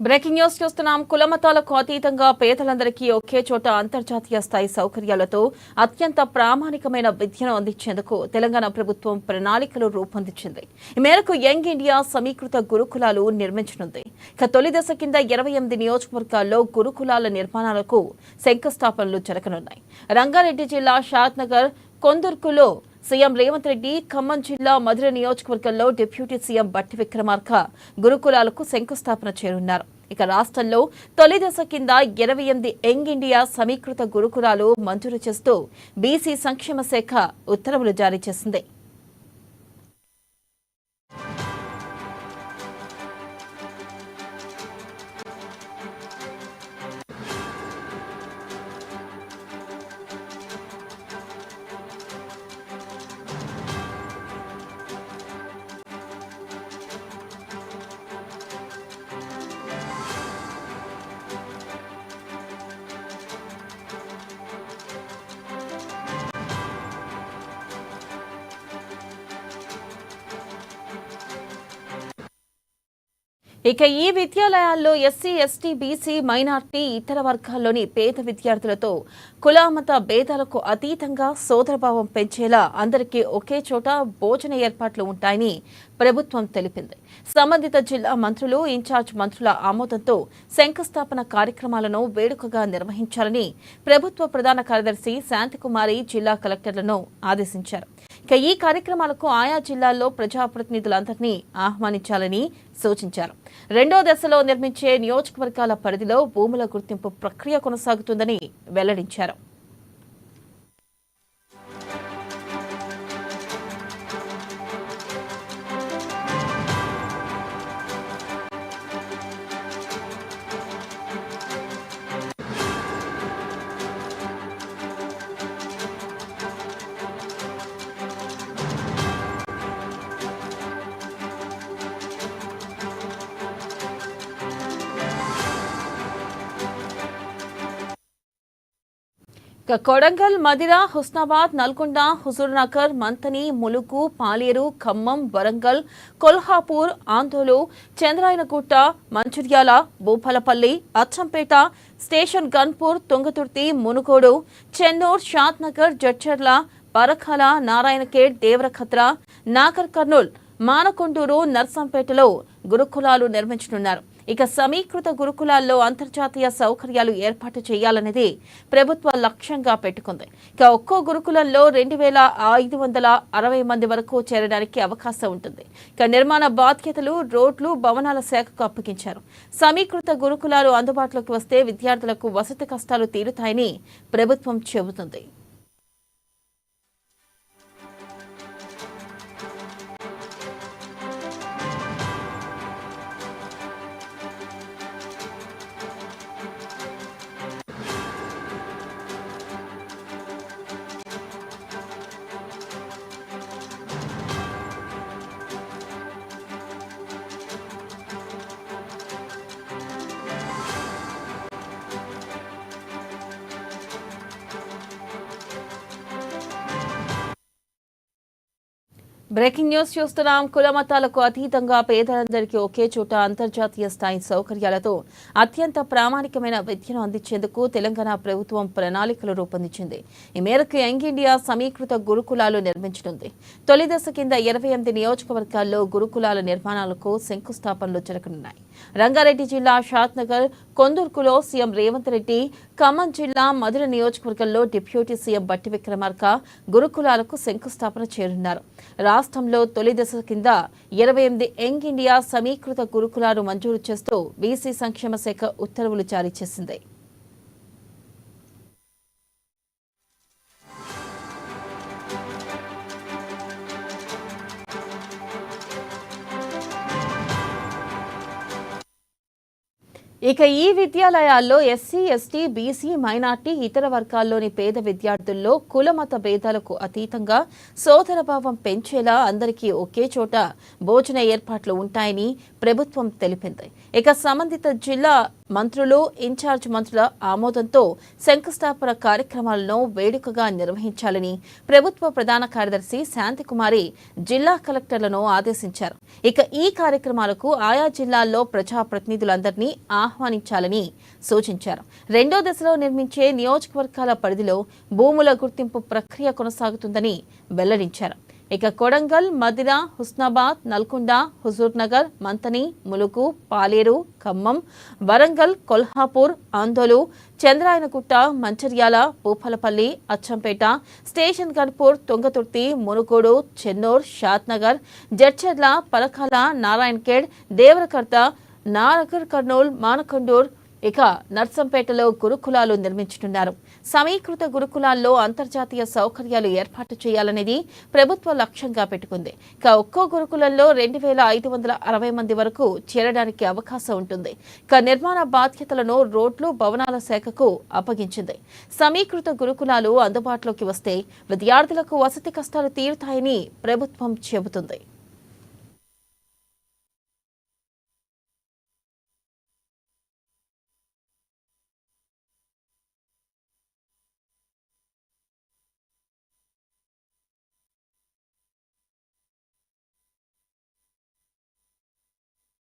Breaking news చూస్తున్నాం. కులమతాలకు అతీతంగా పేదలందరికీ ఒకే చోట అంతర్జాతీయ స్థాయి సౌకర్యాలతో అత్యంత ప్రామాణికమైన విద్యను అందించేందుకు తెలంగాణ ప్రభుత్వం ప్రణాళికలు రూపొందించింది. ఈ మేరకు యంగ్ ఇండియా సమీకృత గురుకులాలు నిర్మించనుంది. తొలి దశ కింద 28 నియోజకవర్గాల్లో గురుకులాల నిర్మాణాలకు శంకుస్థాపనలు జరగనున్నాయి. రంగారెడ్డి జిల్లా షాద్నగర్ కొందుర్కులో సీఎం రేవంత్ రెడ్డి, ఖమ్మం జిల్లా మధుర నియోజకవర్గంలో డిప్యూటీ సీఎం బట్టి విక్రమార్క గురుకులాలకు శంకుస్థాపన చేయనున్నారు. ఇక రాష్ట్రంలో తొలి దశ కింద 28 యంగ్ ఇండియా సమీకృత గురుకులాలు మంజూరు చేస్తూ బీసీ సంక్షేమ శాఖ ఉత్తర్వులు జారీ చేసింది. ఇక ఈ విద్యాలయాల్లో ఎస్సీ, ఎస్టీ, బీసీ, మైనార్టీ, ఇతర వర్గాల్లోని పేద విద్యార్థులతో కులమత భేదాలకు అతీతంగా సోదరభావం పెంచేలా అందరికీ ఒకే చోట భోజన ఏర్పాట్లు ఉంటాయని ప్రభుత్వం తెలిపింది. సంబంధిత జిల్లా మంత్రులు, ఇన్ఛార్జ్ మంత్రుల ఆమోదంతో శంకుస్థాపన కార్యక్రమాలను వేడుకగా నిర్వహించాలని ప్రభుత్వ ప్రధాన కార్యదర్శి శాంతికుమారి జిల్లా కలెక్టర్లను ఆదేశించారు. ఇక ఈ కార్యక్రమాలకు ఆయా జిల్లాల్లో ప్రజాప్రతినిధులందరినీ ఆహ్వానించాలని సూచించారు. రెండో దశలో నిర్మించే నియోజకవర్గాల పరిధిలో భూముల గుర్తింపు ప్రక్రియ కొనసాగుతుందని వెల్లడించారు. కొడంగల్, మదిర, హుస్నాబాద్, నల్గొండ, హుజూర్నగర్, మంతని, ములుగు, పాలేరు, ఖమ్మం, వరంగల్, కొల్హాపూర్, ఆందోళన, చంద్రాయనగుట్ట, మంచిర్యాల, భూపాలపల్లి, అచ్చంపేట, స్టేషన్ గన్పూర్, తుంగతుర్తి, మునుగోడు, చెన్నూర్, షాద్నగర్, జడ్చర్ల, పరకాల, నారాయణఖేడ్, దేవరఖత్ర, నాగర్ కర్నూల్, మానకొండూరు, నర్సంపేటలో గురుకులాలు నిర్మించనున్నారు. ఇక సమీకృత గురుకులాల్లో అంతర్జాతీయ సౌకర్యాలు ఏర్పాటు చేయాలనేది ప్రభుత్వ లక్ష్యంగా పెట్టుకుంది. ఇక ఒక్కో గురుకులంలో 2560 మంది వరకు చేరడానికి అవకాశం ఉంటుంది. ఇక నిర్మాణ బాధ్యతలు రోడ్లు, భవనాల శాఖకు అప్పగించారు. సమీకృత గురుకులాలు అందుబాటులోకి వస్తే విద్యార్థులకు వసతి కష్టాలు తీరుతాయని ప్రభుత్వం చెబుతుంది. బ్రేకింగ్ న్యూస్ చూస్తున్నాం. కులమతాలకు అతీతంగా పేదలందరికీ ఒకే చోట అంతర్జాతీయ స్థాయి సౌకర్యాలతో అత్యంత ప్రామాణికమైన విద్యను అందించేందుకు తెలంగాణ ప్రభుత్వం ప్రణాళికలు రూపొందించింది. ఈ మేరకు యంగ్ ఇండియా సమీకృత గురుకులాలు నిర్మించనుంది. తొలి దశ కింద 28 నియోజకవర్గాల్లో గురుకులాల నిర్మాణాలకు శంకుస్థాపనలు జరగనున్నాయి. రంగారెడ్డి జిల్లా షాద్నగర్ కొందుర్కులో సీఎం రేవంత్ రెడ్డి, ఖమ్మం జిల్లా మధుర నియోజకవర్గంలో డిప్యూటీ సీఎం బట్టి విక్రమార్క గురుకులాలకు శంకుస్థాపన చేయనున్నారు. రాష్ట్రంలో తొలి దశ కింద 28 యంగ్ ఇండియా సమీకృత గురుకులాలు మంజూరు చేస్తూ బీసీ సంక్షేమ శాఖ ఉత్తర్వులు జారీ చేసింది. ఇక ఈ విద్యాలయాల్లో ఎస్సీ, ఎస్టీ, బీసీ, మైనార్టీ, ఇతర వర్గాల్లోని పేద విద్యార్థుల్లో కులమత భేదాలకు అతీతంగా సోదరభావం పెంచేలా అందరికీ ఒకే చోట భోజన ఏర్పాట్లు ఉంటాయని ప్రభుత్వం తెలిపింది. ఇక సంబంధిత జిల్లా మంత్రులు, ఇన్ఛార్జ్ మంత్రుల ఆమోదంతో శంకుస్థాపన కార్యక్రమాలను వేడుకగా నిర్వహించాలని ప్రభుత్వ ప్రధాన కార్యదర్శి శాంతికుమారి జిల్లా కలెక్టర్లను ఆదేశించారు. ఇక ఈ కార్యక్రమాలకు ఆయా జిల్లాల్లో ప్రజాప్రతినిధులందరినీ ఆహ్వానించాలని సూచించారు. రెండో దశలో నిర్మించే నియోజకవర్గాల పరిధిలో భూముల గుర్తింపు ప్రక్రియ కొనసాగుతుందని వెల్లడించారు. ఇక కొడంగల్, మదిర, హుస్నాబాద్, నల్గొండ, హుజూర్నగర్, మంతని, ములుగు, పాలేరు, ఖమ్మం, వరంగల్, కొల్హాపూర్, ఆందోళు, చంద్రాయనగుట్ట, మంచిర్యాల, భూపాలపల్లి, అచ్చంపేట, స్టేషన్ గన్పూర్, తుంగతుర్తి, మునుగోడు, చెన్నూర్, షాద్నగర్, జడ్చర్ల, పరకాల, నారాయణఖేడ్, దేవరకర్త, నాగర్ కర్నూల్, మానకొండూర్, ఇక నర్సంపేటలో గురుకులాలు నిర్మించనున్నారు. సమీకృత గురుకులాల్లో అంతర్జాతీయ సౌకర్యాలు ఏర్పాటు చేయాలనేది ప్రభుత్వ లక్ష్యంగా పెట్టుకుంది. ఇక ఒక్కో గురుకులంలో 2560 మంది వరకు చేరడానికి అవకాశం ఉంటుంది. ఇక నిర్మాణ బాధ్యతలను రోడ్లు, భవనాల శాఖకు అప్పగించింది. సమీకృత గురుకులాలు అందుబాటులోకి వస్తే విద్యార్థులకు వసతి కష్టాలు తీరుతాయని ప్రభుత్వం చెబుతుంది.